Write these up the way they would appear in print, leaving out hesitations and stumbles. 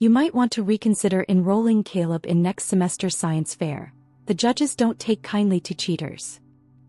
You might want to reconsider enrolling Caleb in next semester's science fair. The judges don't take kindly to cheaters.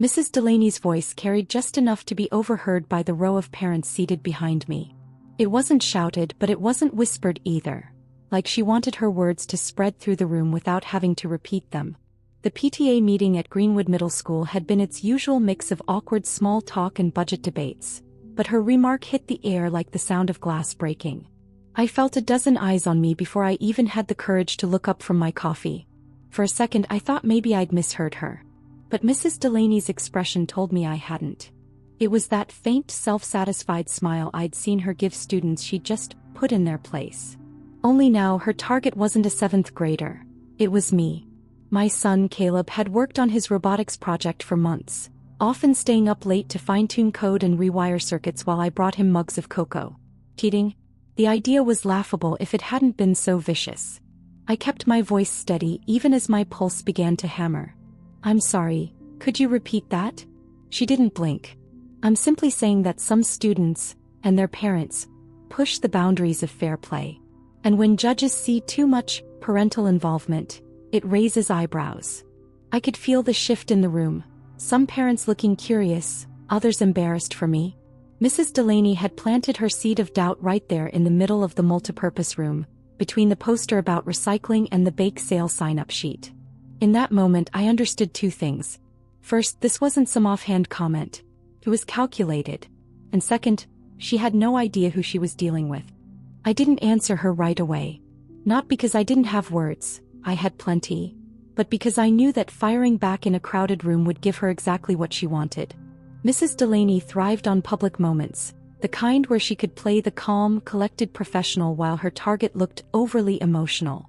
Mrs. Delaney's voice carried just enough to be overheard by the row of parents seated behind me. It wasn't shouted, but it wasn't whispered either, like she wanted her words to spread through the room without having to repeat them. The PTA meeting at Greenwood Middle School had been its usual mix of awkward small talk and budget debates, but her remark hit the air like the sound of glass breaking. I felt a dozen eyes on me before I even had the courage to look up from my coffee. For a second I thought maybe I'd misheard her. But Mrs. Delaney's expression told me I hadn't. It was that faint, self-satisfied smile I'd seen her give students she'd just put in their place. Only now her target wasn't a 7th grader. It was me. My son Caleb had worked on his robotics project for months, often staying up late to fine-tune code and rewire circuits while I brought him mugs of cocoa. Cheating? The idea was laughable if it hadn't been so vicious. I kept my voice steady even as my pulse began to hammer. "I'm sorry, could you repeat that?" She didn't blink. "I'm simply saying that some students, and their parents, push the boundaries of fair play. And when judges see too much parental involvement, it raises eyebrows." I could feel the shift in the room, some parents looking curious, others embarrassed for me. Mrs. Delaney had planted her seed of doubt right there in the middle of the multipurpose room, between the poster about recycling and the bake sale sign-up sheet. In that moment I understood two things. First, this wasn't some offhand comment. It was calculated. And second, she had no idea who she was dealing with. I didn't answer her right away. Not because I didn't have words, I had plenty, but because I knew that firing back in a crowded room would give her exactly what she wanted. Mrs. Delaney thrived on public moments, the kind where she could play the calm, collected professional while her target looked overly emotional.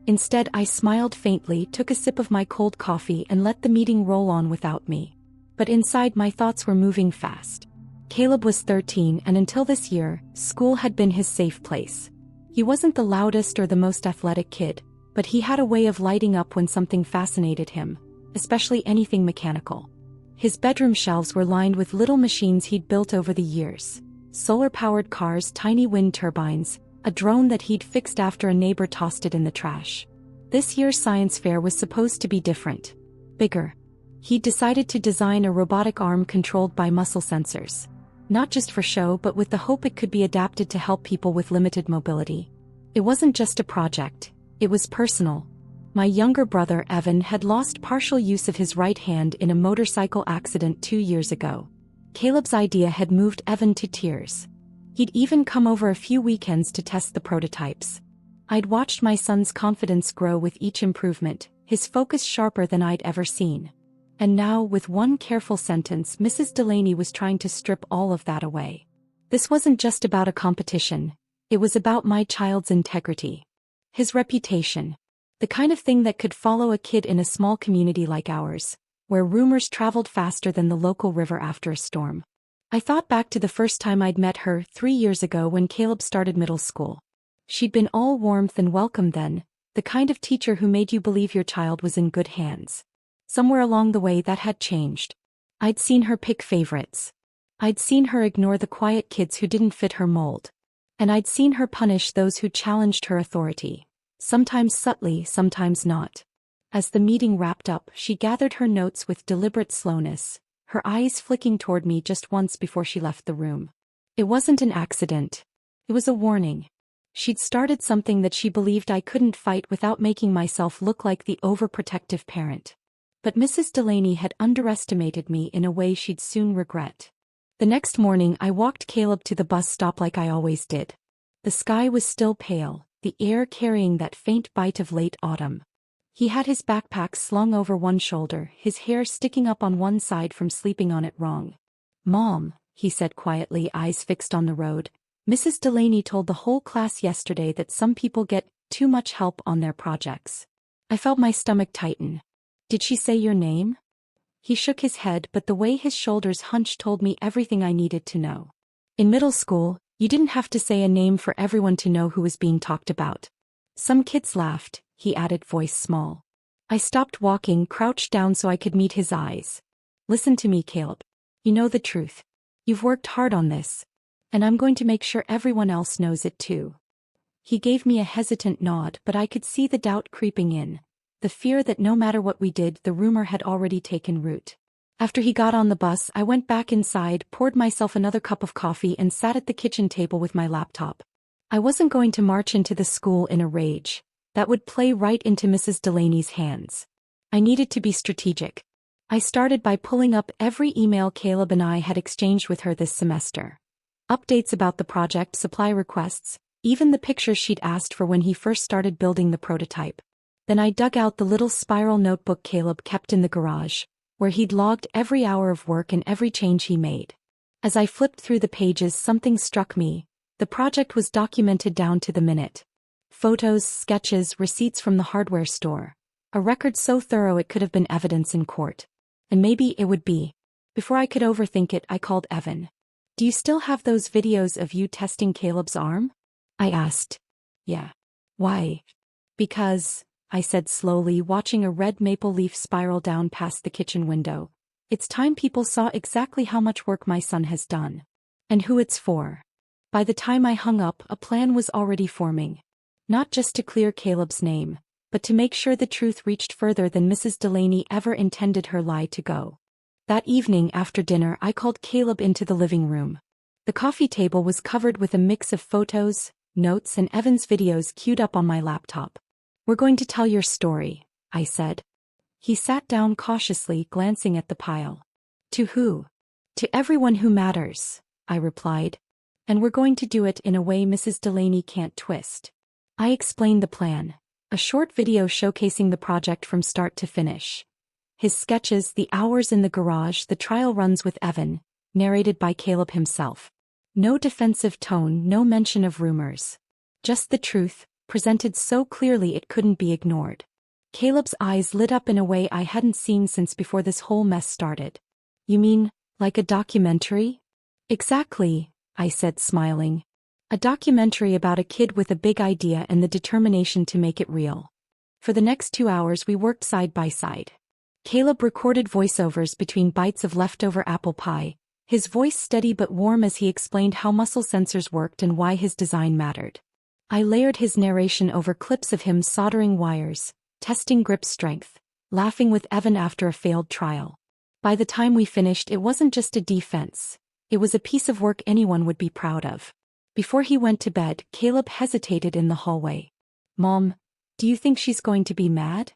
Instead, I smiled faintly, took a sip of my cold coffee and let the meeting roll on without me. But inside my thoughts were moving fast. Caleb was 13 and until this year, school had been his safe place. He wasn't the loudest or the most athletic kid, but he had a way of lighting up when something fascinated him, especially anything mechanical. His bedroom shelves were lined with little machines he'd built over the years. Solar-powered cars, tiny wind turbines, a drone that he'd fixed after a neighbor tossed it in the trash. This year's science fair was supposed to be different. Bigger. He'd decided to design a robotic arm controlled by muscle sensors. Not just for show, but with the hope it could be adapted to help people with limited mobility. It wasn't just a project, it was personal. My younger brother Evan had lost partial use of his right hand in a motorcycle accident 2 years ago. Caleb's idea had moved Evan to tears. He'd even come over a few weekends to test the prototypes. I'd watched my son's confidence grow with each improvement, his focus sharper than I'd ever seen. And now, with one careful sentence, Mrs. Delaney was trying to strip all of that away. This wasn't just about a competition, it was about my child's integrity. His reputation. The kind of thing that could follow a kid in a small community like ours, where rumors traveled faster than the local river after a storm. I thought back to the first time I'd met her 3 years ago when Caleb started middle school. She'd been all warmth and welcome then, the kind of teacher who made you believe your child was in good hands. Somewhere along the way that had changed. I'd seen her pick favorites. I'd seen her ignore the quiet kids who didn't fit her mold. And I'd seen her punish those who challenged her authority. Sometimes subtly, sometimes not. As the meeting wrapped up, she gathered her notes with deliberate slowness, her eyes flicking toward me just once before she left the room. It wasn't an accident. It was a warning. She'd started something that she believed I couldn't fight without making myself look like the overprotective parent. But Mrs. Delaney had underestimated me in a way she'd soon regret. The next morning I walked Caleb to the bus stop like I always did. The sky was still pale, the air carrying that faint bite of late autumn. He had his backpack slung over one shoulder, his hair sticking up on one side from sleeping on it wrong. "Mom," he said quietly, eyes fixed on the road, "Mrs. Delaney told the whole class yesterday that some people get too much help on their projects." I felt my stomach tighten. "Did she say your name?" He shook his head, but the way his shoulders hunched told me everything I needed to know. In middle school, you didn't have to say a name for everyone to know who was being talked about. Some kids laughed, he added, voice small. I stopped walking, crouched down so I could meet his eyes. "Listen to me, Caleb. You know the truth. You've worked hard on this. And I'm going to make sure everyone else knows it too." He gave me a hesitant nod, but I could see the doubt creeping in. The fear that no matter what we did, the rumor had already taken root. After he got on the bus, I went back inside, poured myself another cup of coffee and sat at the kitchen table with my laptop. I wasn't going to march into the school in a rage. That would play right into Mrs. Delaney's hands. I needed to be strategic. I started by pulling up every email Caleb and I had exchanged with her this semester. Updates about the project, supply requests, even the pictures she'd asked for when he first started building the prototype. Then I dug out the little spiral notebook Caleb kept in the garage, where he'd logged every hour of work and every change he made. As I flipped through the pages, something struck me. The project was documented down to the minute. Photos, sketches, receipts from the hardware store. A record so thorough it could have been evidence in court. And maybe it would be. Before I could overthink it, I called Evan. "Do you still have those videos of you testing Caleb's arm?" I asked. "Yeah." "Why?" "Because," I said slowly, watching a red maple leaf spiral down past the kitchen window. "It's time people saw exactly how much work my son has done. And who it's for." By the time I hung up, a plan was already forming. Not just to clear Caleb's name, but to make sure the truth reached further than Mrs. Delaney ever intended her lie to go. That evening after dinner, I called Caleb into the living room. The coffee table was covered with a mix of photos, notes, and Evan's videos queued up on my laptop. "We're going to tell your story," I said. He sat down cautiously, glancing at the pile. "To who?" "To everyone who matters," I replied. "And we're going to do it in a way Mrs. Delaney can't twist." I explained the plan. A short video showcasing the project from start to finish. His sketches, the hours in the garage, the trial runs with Evan, narrated by Caleb himself. No defensive tone, no mention of rumors. Just the truth, presented so clearly it couldn't be ignored. Caleb's eyes lit up in a way I hadn't seen since before this whole mess started. "You mean, like a documentary?" "Exactly," I said, smiling. "A documentary about a kid with a big idea and the determination to make it real." For the next 2 hours we worked side by side. Caleb recorded voiceovers between bites of leftover apple pie, his voice steady but warm as he explained how muscle sensors worked and why his design mattered. I layered his narration over clips of him soldering wires, testing grip strength, laughing with Evan after a failed trial. By the time we finished, it wasn't just a defense. It was a piece of work anyone would be proud of. Before he went to bed, Caleb hesitated in the hallway. "Mom, do you think she's going to be mad?"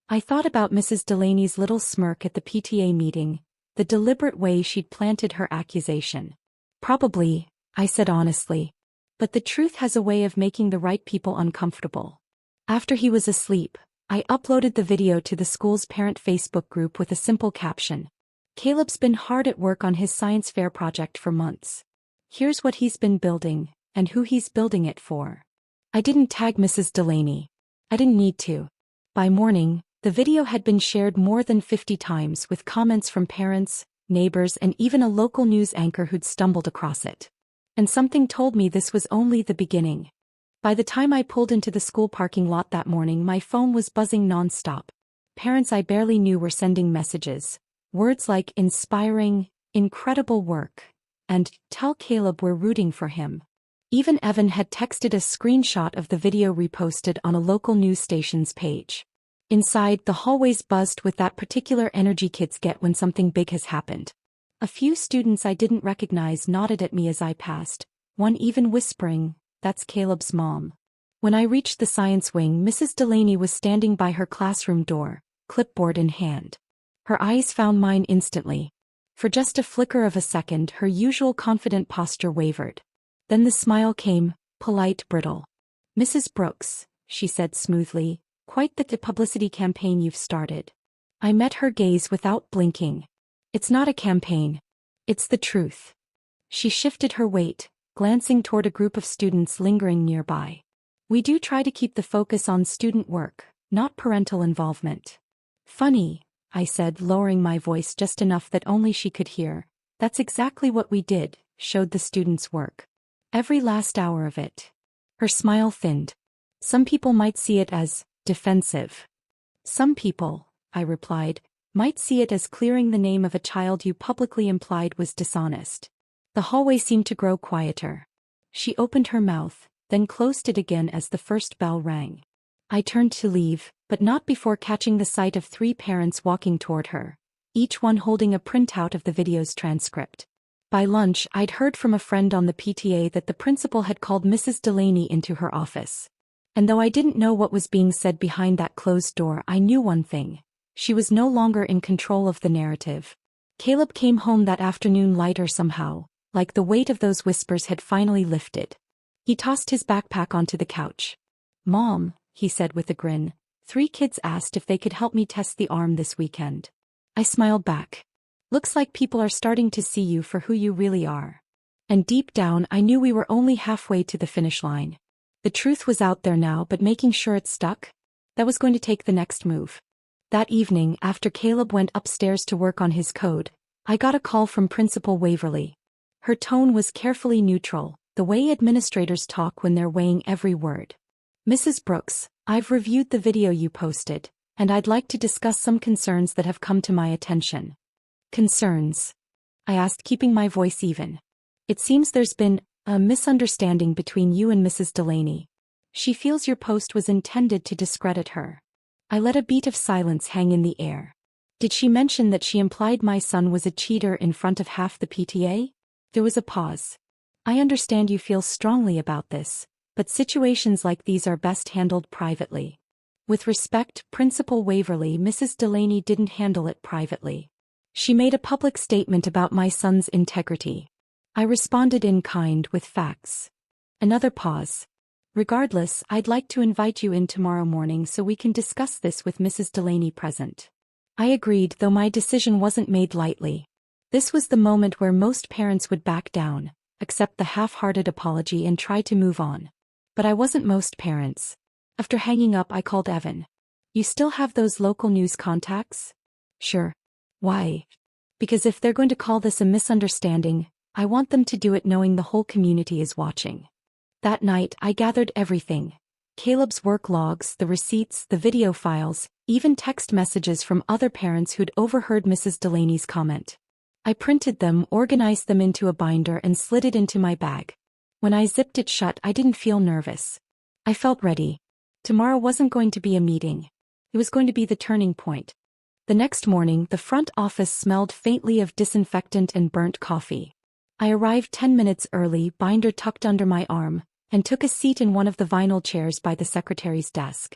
I thought about Mrs. Delaney's little smirk at the PTA meeting, the deliberate way she'd planted her accusation. "Probably," I said honestly. "But the truth has a way of making the right people uncomfortable." After he was asleep, I uploaded the video to the school's parent Facebook group with a simple caption. "Caleb's been hard at work on his science fair project for months. Here's what he's been building, and who he's building it for." I didn't tag Mrs. Delaney. I didn't need to. By morning, the video had been shared more than 50 times with comments from parents, neighbors, and even a local news anchor who'd stumbled across it. And something told me this was only the beginning. By the time I pulled into the school parking lot that morning, my phone was buzzing nonstop. Parents I barely knew were sending messages. Words like inspiring, incredible work, and "tell Caleb we're rooting for him." Even Evan had texted a screenshot of the video reposted on a local news station's page. Inside, the hallways buzzed with that particular energy kids get when something big has happened. A few students I didn't recognize nodded at me as I passed, one even whispering, "That's Caleb's mom." When I reached the science wing, Mrs. Delaney was standing by her classroom door, clipboard in hand. Her eyes found mine instantly. For just a flicker of a second, her usual confident posture wavered. Then the smile came, polite, brittle. "Mrs. Brooks," she said smoothly, "quite the publicity campaign you've started." I met her gaze without blinking. "It's not a campaign. It's the truth." She shifted her weight, glancing toward a group of students lingering nearby. "We do try to keep the focus on student work, not parental involvement." "Funny," I said, lowering my voice just enough that only she could hear. "That's exactly what we did, showed the students' work. Every last hour of it." Her smile thinned. "Some people might see it as defensive." "Some people," I replied, "might see it as clearing the name of a child you publicly implied was dishonest." The hallway seemed to grow quieter. She opened her mouth, then closed it again as the first bell rang. I turned to leave, but not before catching the sight of 3 parents walking toward her, each one holding a printout of the video's transcript. By lunch, I'd heard from a friend on the PTA that the principal had called Mrs. Delaney into her office. And though I didn't know what was being said behind that closed door, I knew one thing. She was no longer in control of the narrative. Caleb came home that afternoon lighter somehow, like the weight of those whispers had finally lifted. He tossed his backpack onto the couch. "Mom," he said with a grin, "3 kids asked if they could help me test the arm this weekend." I smiled back. "Looks like people are starting to see you for who you really are." And deep down I knew we were only halfway to the finish line. The truth was out there now, but making sure it stuck? That was going to take the next move. That evening, after Caleb went upstairs to work on his code, I got a call from Principal Waverly. Her tone was carefully neutral, the way administrators talk when they're weighing every word. "Mrs. Brooks, I've reviewed the video you posted, and I'd like to discuss some concerns that have come to my attention." "Concerns?" I asked, keeping my voice even. "It seems there's been a misunderstanding between you and Mrs. Delaney. She feels your post was intended to discredit her." I let a beat of silence hang in the air. Did she mention that she implied my son was a cheater in front of half the PTA? There was a pause. "I understand you feel strongly about this, but situations like these are best handled privately." With respect, Principal Waverly, Mrs. Delaney didn't handle it privately. She made a public statement about my son's integrity. I responded in kind with facts. Another pause. "Regardless, I'd like to invite you in tomorrow morning so we can discuss this with Mrs. Delaney present." I agreed, though my decision wasn't made lightly. This was the moment where most parents would back down, accept the half-hearted apology and try to move on. But I wasn't most parents. After hanging up, I called Evan. "You still have those local news contacts?" "Sure." "Why?" "Because if they're going to call this a misunderstanding, I want them to do it knowing the whole community is watching." That night, I gathered everything. Caleb's work logs, the receipts, the video files, even text messages from other parents who'd overheard Mrs. Delaney's comment. I printed them, organized them into a binder, and slid it into my bag. When I zipped it shut, I didn't feel nervous. I felt ready. Tomorrow wasn't going to be a meeting. It was going to be the turning point. The next morning, the front office smelled faintly of disinfectant and burnt coffee. I arrived 10 minutes early, binder tucked under my arm, and took a seat in one of the vinyl chairs by the secretary's desk.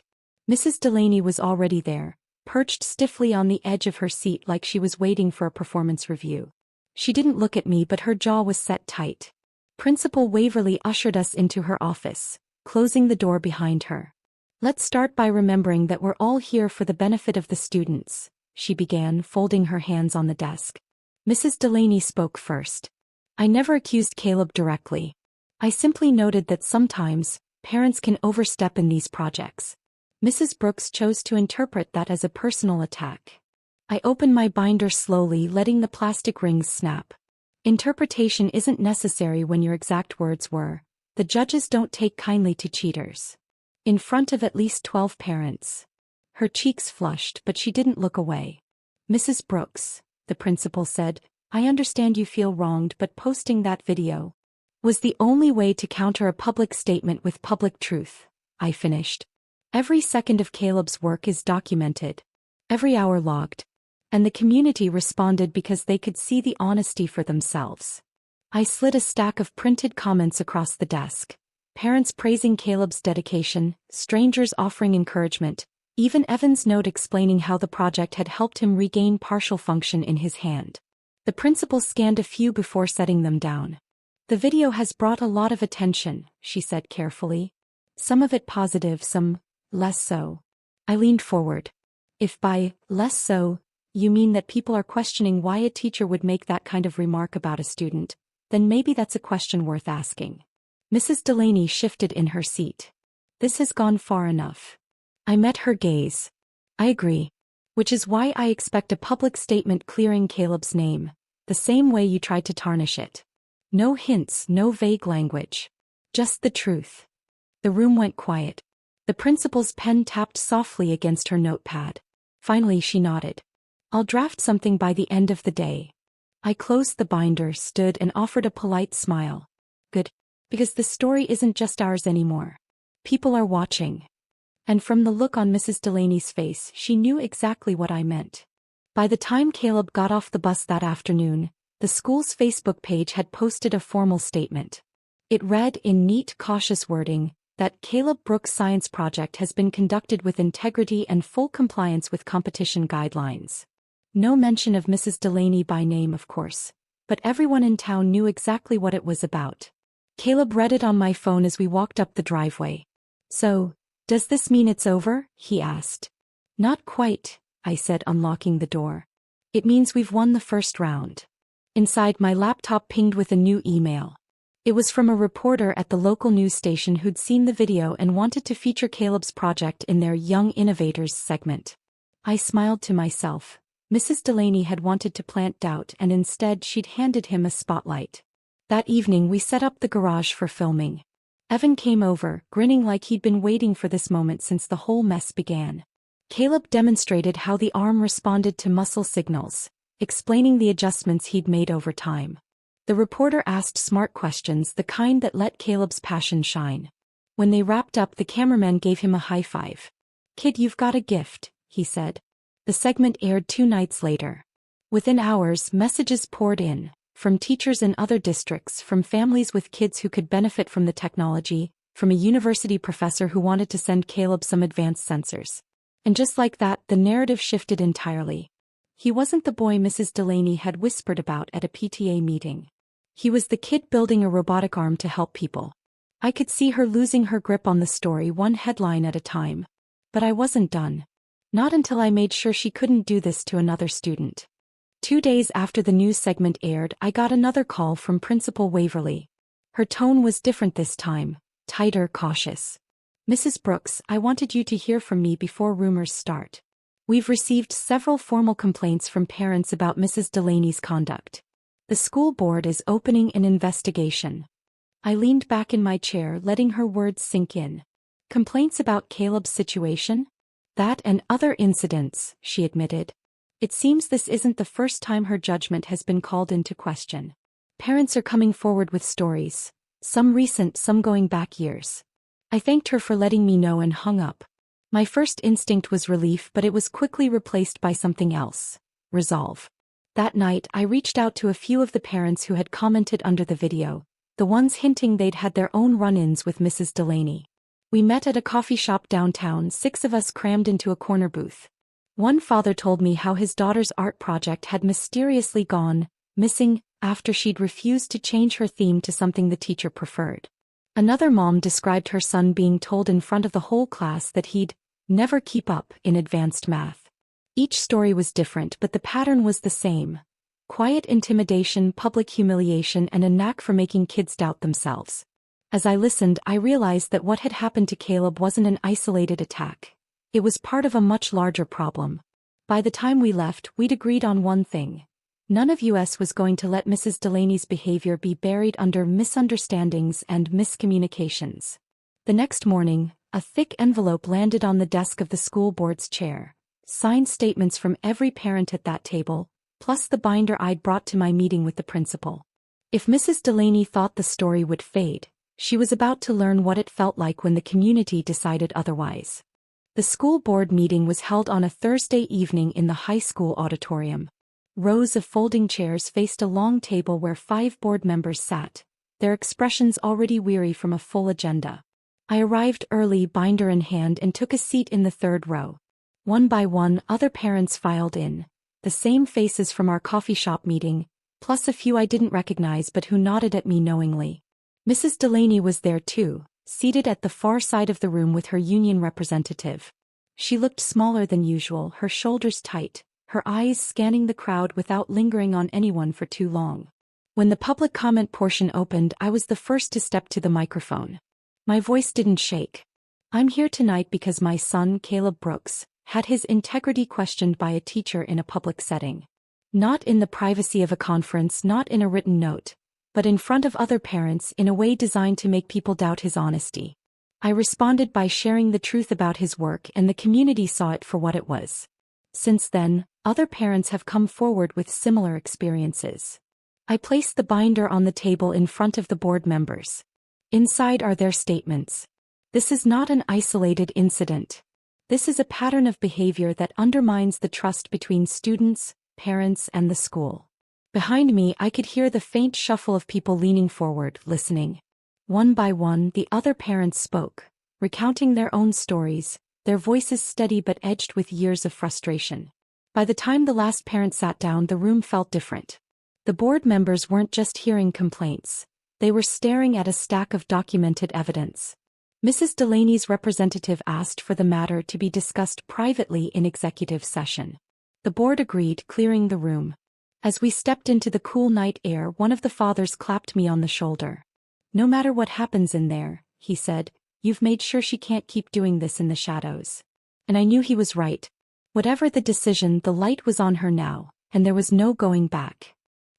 Mrs. Delaney was already there, perched stiffly on the edge of her seat like she was waiting for a performance review. She didn't look at me, but her jaw was set tight. Principal Waverly ushered us into her office, closing the door behind her. "Let's start by remembering that we're all here for the benefit of the students," she began, folding her hands on the desk. Mrs. Delaney spoke first. "I never accused Caleb directly. I simply noted that sometimes, parents can overstep in these projects." Mrs. Brooks chose to interpret that as a personal attack. I opened my binder slowly, letting the plastic rings snap. "Interpretation isn't necessary when your exact words were, 'The judges don't take kindly to cheaters.'" In front of at least 12 parents. Her cheeks flushed, but she didn't look away. "Mrs. Brooks," the principal said, "I understand you feel wronged, but posting that video was the only way to counter a public statement with public truth," I finished. "Every second of Caleb's work is documented. Every hour logged. And the community responded because they could see the honesty for themselves." I slid a stack of printed comments across the desk. Parents praising Caleb's dedication, strangers offering encouragement, even Evan's note explaining how the project had helped him regain partial function in his hand. The principal scanned a few before setting them down. "The video has brought a lot of attention," she said carefully. "Some of it positive, some less so." I leaned forward. "If by less so, you mean that people are questioning why a teacher would make that kind of remark about a student, then maybe that's a question worth asking." Mrs. Delaney shifted in her seat. "This has gone far enough." I met her gaze. "I agree. Which is why I expect a public statement clearing Caleb's name, the same way you tried to tarnish it. No hints, no vague language. Just the truth." The room went quiet. The principal's pen tapped softly against her notepad. Finally she nodded. "I'll draft something by the end of the day." I closed the binder, stood, and offered a polite smile. "Good. Because the story isn't just ours anymore. People are watching. And from the look on Mrs. Delaney's face, she knew exactly what I meant. By the time Caleb got off the bus that afternoon, the school's Facebook page had posted a formal statement. It read in neat, cautious wording that Caleb Brooks' science project has been conducted with integrity and full compliance with competition guidelines. No mention of Mrs. Delaney by name, of course, but everyone in town knew exactly what it was about. Caleb read it on my phone as we walked up the driveway. "So, does this mean it's over?" he asked. "Not quite," I said, unlocking the door. "It means we've won the first round." Inside, my laptop pinged with a new email. It was from a reporter at the local news station who'd seen the video and wanted to feature Caleb's project in their Young Innovators segment. I smiled to myself. Mrs. Delaney had wanted to plant doubt, and instead she'd handed him a spotlight. That evening we set up the garage for filming. Evan came over, grinning like he'd been waiting for this moment since the whole mess began. Caleb demonstrated how the arm responded to muscle signals, explaining the adjustments he'd made over time. The reporter asked smart questions, the kind that let Caleb's passion shine. When they wrapped up, the cameraman gave him a high five. "Kid, you've got a gift," he said. The segment aired 2 nights later. Within hours, messages poured in, from teachers in other districts, from families with kids who could benefit from the technology, from a university professor who wanted to send Caleb some advanced sensors. And just like that, the narrative shifted entirely. He wasn't the boy Mrs. Delaney had whispered about at a PTA meeting. He was the kid building a robotic arm to help people. I could see her losing her grip on the story, one headline at a time. But I wasn't done. Not until I made sure she couldn't do this to another student. 2 days after the news segment aired, I got another call from Principal Waverly. Her tone was different this time, tighter, cautious. "Mrs. Brooks, I wanted you to hear from me before rumors start. We've received several formal complaints from parents about Mrs. Delaney's conduct. The school board is opening an investigation." I leaned back in my chair, letting her words sink in. "Complaints about Caleb's situation?" "That and other incidents," she admitted. "It seems this isn't the first time her judgment has been called into question. Parents are coming forward with stories, some recent, some going back years." I thanked her for letting me know and hung up. My first instinct was relief, but it was quickly replaced by something else: resolve. That night, I reached out to a few of the parents who had commented under the video, the ones hinting they'd had their own run-ins with Mrs. Delaney. We met at a coffee shop downtown, 6 of us crammed into a corner booth. One father told me how his daughter's art project had mysteriously gone missing after she'd refused to change her theme to something the teacher preferred. Another mom described her son being told in front of the whole class that he'd never keep up in advanced math. Each story was different, but the pattern was the same: quiet intimidation, public humiliation, and a knack for making kids doubt themselves. As I listened, I realized that what had happened to Caleb wasn't an isolated attack. It was part of a much larger problem. By the time we left, we'd agreed on one thing: none of us was going to let Mrs. Delaney's behavior be buried under misunderstandings and miscommunications. The next morning, a thick envelope landed on the desk of the school board's chair. Signed statements from every parent at that table, plus the binder I'd brought to my meeting with the principal. If Mrs. Delaney thought the story would fade, she was about to learn what it felt like when the community decided otherwise. The school board meeting was held on a Thursday evening in the high school auditorium. Rows of folding chairs faced a long table where 5 board members sat, their expressions already weary from a full agenda. I arrived early, binder in hand, and took a seat in the 3rd row. One by one, other parents filed in, the same faces from our coffee shop meeting, plus a few I didn't recognize but who nodded at me knowingly. Mrs. Delaney was there too, seated at the far side of the room with her union representative. She looked smaller than usual, her shoulders tight, her eyes scanning the crowd without lingering on anyone for too long. When the public comment portion opened, I was the first to step to the microphone. My voice didn't shake. "I'm here tonight because my son, Caleb Brooks, had his integrity questioned by a teacher in a public setting. Not in the privacy of a conference, not in a written note, but in front of other parents in a way designed to make people doubt his honesty. I responded by sharing the truth about his work, and the community saw it for what it was. Since then, other parents have come forward with similar experiences. I placed the binder on the table in front of the board members. Inside are their statements. This is not an isolated incident. This is a pattern of behavior that undermines the trust between students, parents, and the school. Behind me, I could hear the faint shuffle of people leaning forward, listening. One by one, the other parents spoke, recounting their own stories, their voices steady but edged with years of frustration. By the time the last parent sat down, the room felt different. The board members weren't just hearing complaints. They were staring at a stack of documented evidence. Mrs. Delaney's representative asked for the matter to be discussed privately in executive session. The board agreed, clearing the room. As we stepped into the cool night air, one of the fathers clapped me on the shoulder. "No matter what happens in there," he said, "you've made sure she can't keep doing this in the shadows." And I knew he was right. Whatever the decision, the light was on her now, and there was no going back.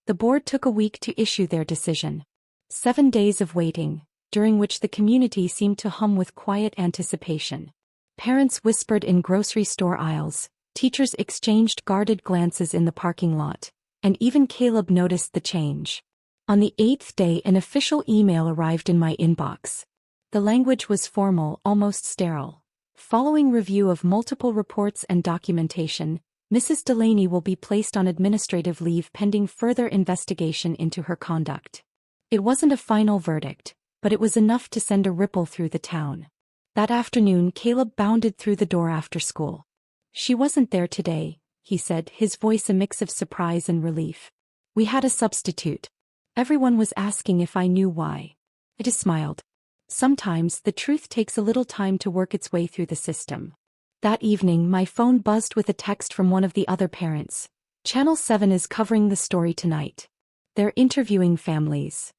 The board took a week to issue their decision. 7 days of waiting, during which the community seemed to hum with quiet anticipation. Parents whispered in grocery store aisles, teachers exchanged guarded glances in the parking lot, and even Caleb noticed the change. On the 8th day, an official email arrived in my inbox. The language was formal, almost sterile. Following review of multiple reports and documentation, Mrs. Delaney will be placed on administrative leave pending further investigation into her conduct. It wasn't a final verdict, but it was enough to send a ripple through the town. That afternoon, Caleb bounded through the door after school. "She wasn't there today," he said, his voice a mix of surprise and relief. "We had a substitute. Everyone was asking if I knew why." I just smiled. Sometimes the truth takes a little time to work its way through the system. That evening, my phone buzzed with a text from one of the other parents. "Channel 7 is covering the story tonight. They're interviewing families."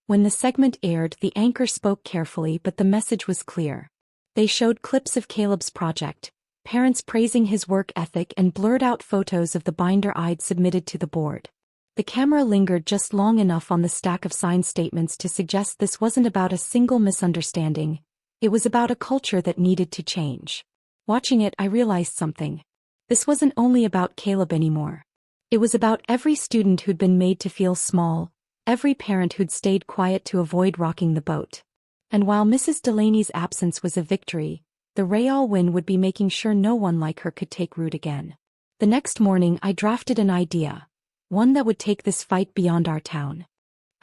When the segment aired, the anchor spoke carefully, but the message was clear. They showed clips of Caleb's project, parents praising his work ethic, and blurred out photos of the binder I'd submitted to the board. The camera lingered just long enough on the stack of signed statements to suggest this wasn't about a single misunderstanding. It was about a culture that needed to change. Watching it, I realized something. This wasn't only about Caleb anymore. It was about every student who'd been made to feel small, every parent who'd stayed quiet to avoid rocking the boat. And while Mrs. Delaney's absence was a victory, the real win would be making sure no one like her could take root again. The next morning, I drafted an idea, one that would take this fight beyond our town.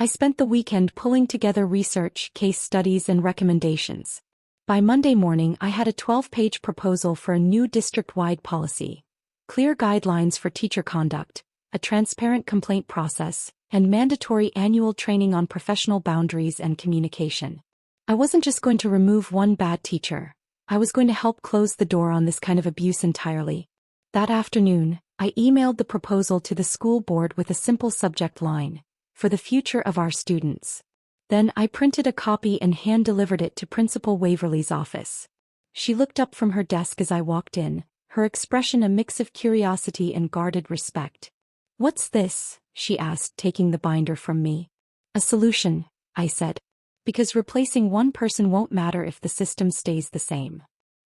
I spent the weekend pulling together research, case studies, and recommendations. By Monday morning, I had a 12-page proposal for a new district-wide policy, clear guidelines for teacher conduct, a transparent complaint process, and mandatory annual training on professional boundaries and communication. I wasn't just going to remove one bad teacher. I was going to help close the door on this kind of abuse entirely. That afternoon, I emailed the proposal to the school board with a simple subject line: "For the future of our students." Then I printed a copy and hand-delivered it to Principal Waverly's office. She looked up from her desk as I walked in, her expression a mix of curiosity and guarded respect. "What's this?" she asked, taking the binder from me. "A solution," I said. "Because replacing one person won't matter if the system stays the same."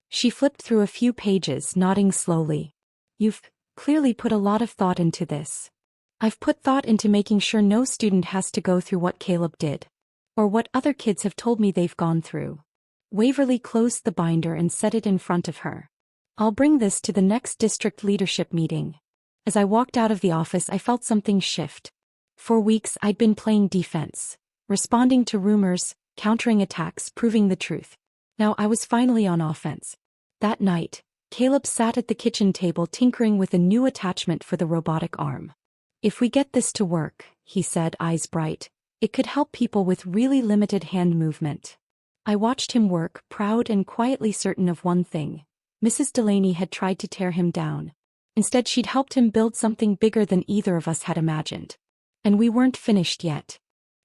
She flipped through a few pages, nodding slowly. "You've clearly put a lot of thought into this." "I've put thought into making sure no student has to go through what Caleb did, or what other kids have told me they've gone through." Waverly closed the binder and set it in front of her. "I'll bring this to the next district leadership meeting." As I walked out of the office, I felt something shift. For weeks, I'd been playing defense, responding to rumors, countering attacks, proving the truth. Now I was finally on offense. That night, Caleb sat at the kitchen table tinkering with a new attachment for the robotic arm. "If we get this to work," he said, eyes bright, "it could help people with really limited hand movement." I watched him work, proud and quietly certain of one thing: Mrs. Delaney had tried to tear him down. Instead, she'd helped him build something bigger than either of us had imagined. And we weren't finished yet.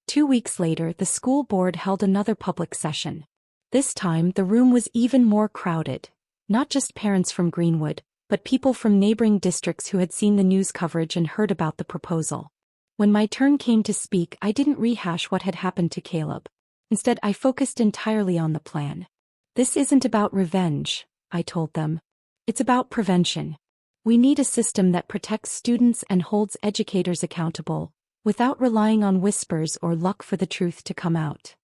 2 weeks later, the school board held another public session. This time, the room was even more crowded. Not just parents from Greenwood, but people from neighboring districts who had seen the news coverage and heard about the proposal. When my turn came to speak, I didn't rehash what had happened to Caleb. Instead, I focused entirely on the plan. "This isn't about revenge," I told them. "It's about prevention. We need a system that protects students and holds educators accountable, without relying on whispers or luck for the truth to come out."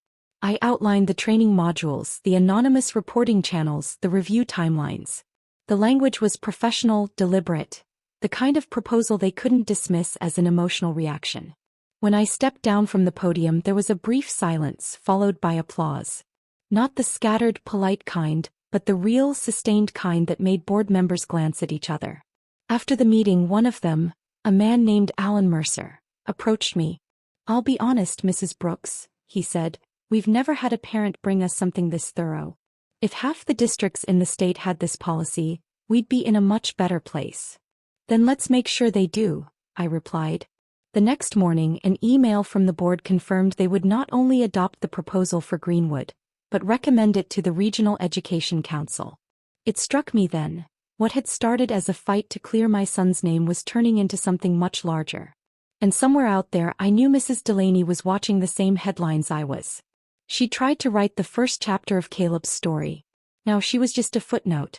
I outlined the training modules, the anonymous reporting channels, the review timelines. The language was professional, deliberate, the kind of proposal they couldn't dismiss as an emotional reaction. When I stepped down from the podium, there was a brief silence, followed by applause. Not the scattered, polite kind, but the real, sustained kind that made board members glance at each other. After the meeting, one of them, a man named Alan Mercer, approached me. "I'll be honest, Mrs. Brooks," he said, "we've never had a parent bring us something this thorough. If half the districts in the state had this policy, we'd be in a much better place." "Then let's make sure they do," I replied. The next morning, an email from the board confirmed they would not only adopt the proposal for Greenwood, but recommend it to the Regional Education Council. It struck me then, what had started as a fight to clear my son's name was turning into something much larger. And somewhere out there I knew Mrs. Delaney was watching the same headlines I was. She tried to write the first chapter of Caleb's story. Now she was just a footnote.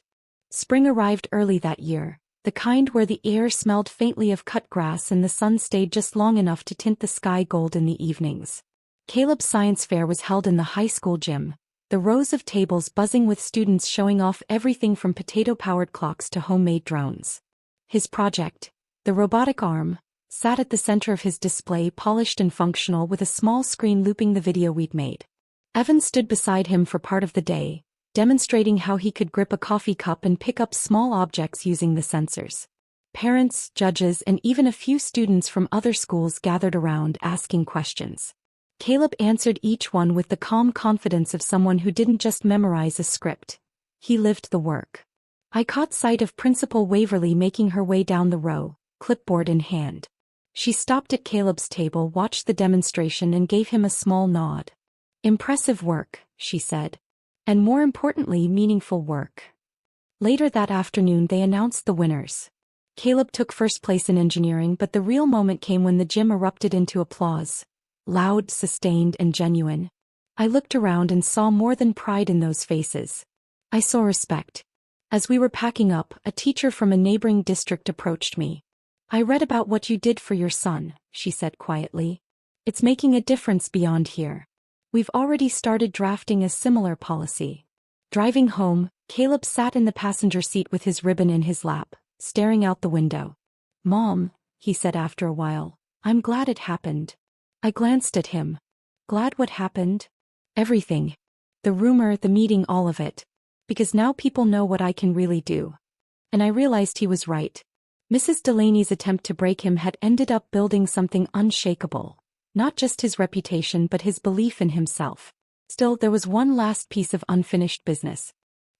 Spring arrived early that year, the kind where the air smelled faintly of cut grass and the sun stayed just long enough to tint the sky gold in the evenings. Caleb's science fair was held in the high school gym, the rows of tables buzzing with students showing off everything from potato-powered clocks to homemade drones. His project, the robotic arm, sat at the center of his display, polished and functional, with a small screen looping the video we'd made. Evan stood beside him for part of the day, demonstrating how he could grip a coffee cup and pick up small objects using the sensors. Parents, judges, and even a few students from other schools gathered around, asking questions. Caleb answered each one with the calm confidence of someone who didn't just memorize a script. He lived the work. I caught sight of Principal Waverly making her way down the row, clipboard in hand. She stopped at Caleb's table, watched the demonstration, and gave him a small nod. "Impressive work," she said. "And more importantly, meaningful work." Later that afternoon they announced the winners. Caleb took first place in engineering, but the real moment came when the gym erupted into applause. Loud, sustained, and genuine. I looked around and saw more than pride in those faces. I saw respect. As we were packing up, a teacher from a neighboring district approached me. "I read about what you did for your son," she said quietly. "It's making a difference beyond here. We've already started drafting a similar policy." Driving home, Caleb sat in the passenger seat with his ribbon in his lap, staring out the window. "Mom," he said after a while, "I'm glad it happened." I glanced at him. "Glad what happened?" "Everything. The rumor, the meeting, all of it. Because now people know what I can really do." And I realized he was right. Mrs. Delaney's attempt to break him had ended up building something unshakable. Not just his reputation but his belief in himself. Still, there was one last piece of unfinished business.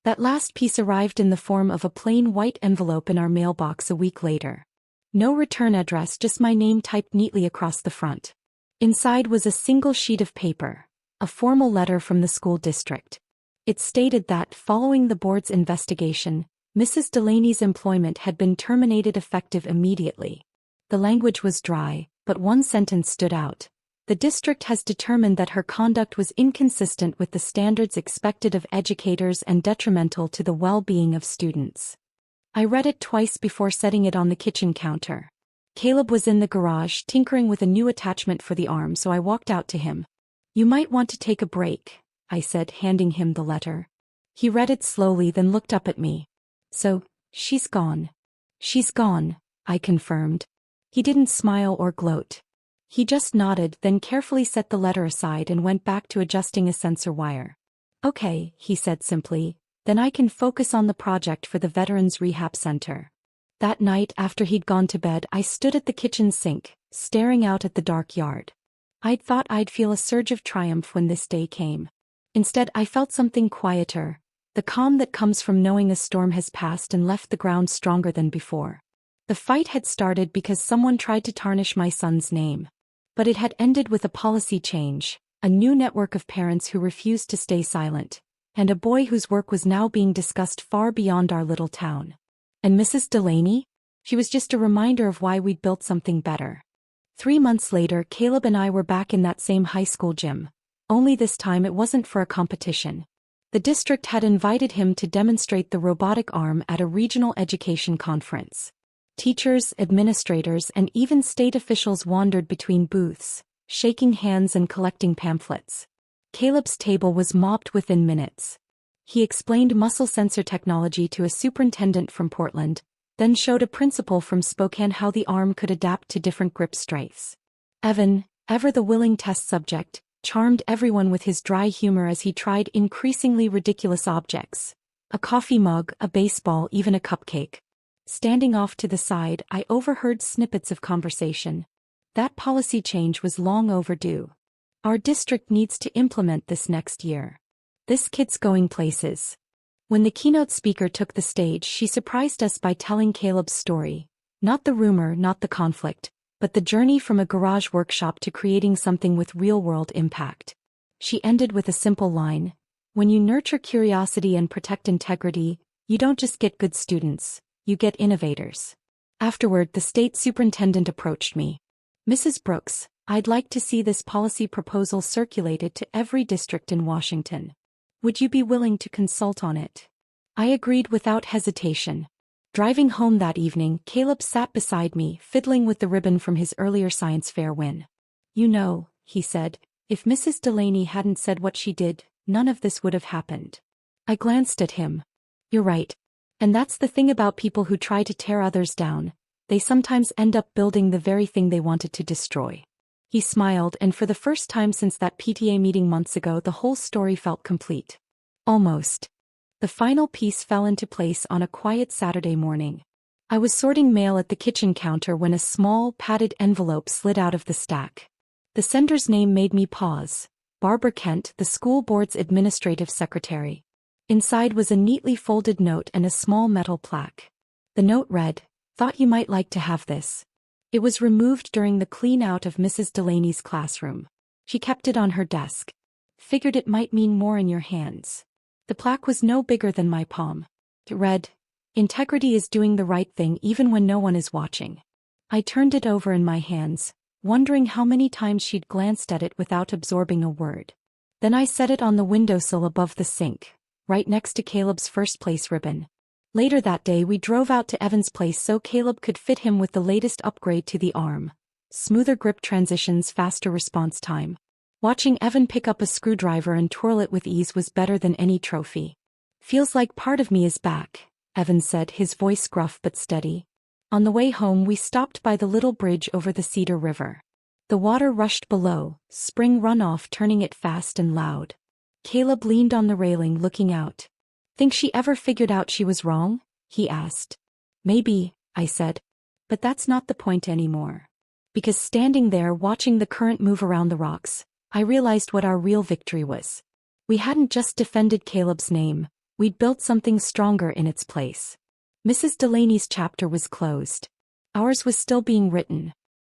That last piece arrived in the form of a plain white envelope in our mailbox a week later. No return address, just my name typed neatly across the front. Inside was a single sheet of paper, a formal letter from the school district. It stated that, following the board's investigation, Mrs. Delaney's employment had been terminated effective immediately. The language was dry, but one sentence stood out. "The district has determined that her conduct was inconsistent with the standards expected of educators and detrimental to the well-being of students." I read it twice before setting it on the kitchen counter. Caleb was in the garage tinkering with a new attachment for the arm, so I walked out to him. "You might want to take a break," I said, handing him the letter. He read it slowly, then looked up at me. "So, she's gone." "She's gone," I confirmed. He didn't smile or gloat. He just nodded, then carefully set the letter aside and went back to adjusting a sensor wire. "Okay," he said simply, "then I can focus on the project for the Veterans Rehab Center." That night, after he'd gone to bed, I stood at the kitchen sink, staring out at the dark yard. I'd thought I'd feel a surge of triumph when this day came. Instead, I felt something quieter, the calm that comes from knowing a storm has passed and left the ground stronger than before. The fight had started because someone tried to tarnish my son's name. But it had ended with a policy change, a new network of parents who refused to stay silent, and a boy whose work was now being discussed far beyond our little town. And Mrs. Delaney? She was just a reminder of why we'd built something better. 3 months later, Caleb and I were back in that same high school gym. Only this time it wasn't for a competition. The district had invited him to demonstrate the robotic arm at a regional education conference. Teachers, administrators, and even state officials wandered between booths, shaking hands and collecting pamphlets. Caleb's table was mopped within minutes. He explained muscle sensor technology to a superintendent from Portland, then showed a principal from Spokane how the arm could adapt to different grip strengths. Evan, ever the willing test subject, charmed everyone with his dry humor as he tried increasingly ridiculous objects. A coffee mug, a baseball, even a cupcake. Standing off to the side, I overheard snippets of conversation. That policy change was long overdue. Our district needs to implement this next year. This kid's going places. When the keynote speaker took the stage, she surprised us by telling Caleb's story. Not the rumor, not the conflict, but the journey from a garage workshop to creating something with real-world impact. She ended with a simple line: when you nurture curiosity and protect integrity, you don't just get good students, you get innovators. Afterward, the state superintendent approached me. Mrs. Brooks, I'd like to see this policy proposal circulated to every district in Washington. Would you be willing to consult on it? I agreed without hesitation. Driving home that evening, Caleb sat beside me, fiddling with the ribbon from his earlier science fair win. You know, he said, if Mrs. Delaney hadn't said what she did, none of this would have happened. I glanced at him. You're right. And that's the thing about people who try to tear others down. They sometimes end up building the very thing they wanted to destroy. He smiled, and for the first time since that PTA meeting months ago, the whole story felt complete. Almost. The final piece fell into place on a quiet Saturday morning. I was sorting mail at the kitchen counter when a small, padded envelope slid out of the stack. The sender's name made me pause. Barbara Kent, the school board's administrative secretary. Inside was a neatly folded note and a small metal plaque. The note read, "Thought you might like to have this." It was removed during the clean-out of Mrs. Delaney's classroom. She kept it on her desk. Figured it might mean more in your hands. The plaque was no bigger than my palm. It read, "Integrity is doing the right thing even when no one is watching." I turned it over in my hands, wondering how many times she'd glanced at it without absorbing a word. Then I set it on the windowsill above the sink, right next to Caleb's first place ribbon. Later that day we drove out to Evan's place so Caleb could fit him with the latest upgrade to the arm. Smoother grip transitions, faster response time. Watching Evan pick up a screwdriver and twirl it with ease was better than any trophy. Feels like part of me is back, Evan said, his voice gruff but steady. On the way home we stopped by the little bridge over the Cedar River. The water rushed below, spring runoff turning it fast and loud. Caleb leaned on the railing looking out. Think she ever figured out she was wrong? He asked. Maybe, I said. But that's not the point anymore. Because standing there watching the current move around the rocks, I realized what our real victory was. We hadn't just defended Caleb's name, we'd built something stronger in its place. Mrs. Delaney's chapter was closed. Ours was still being written.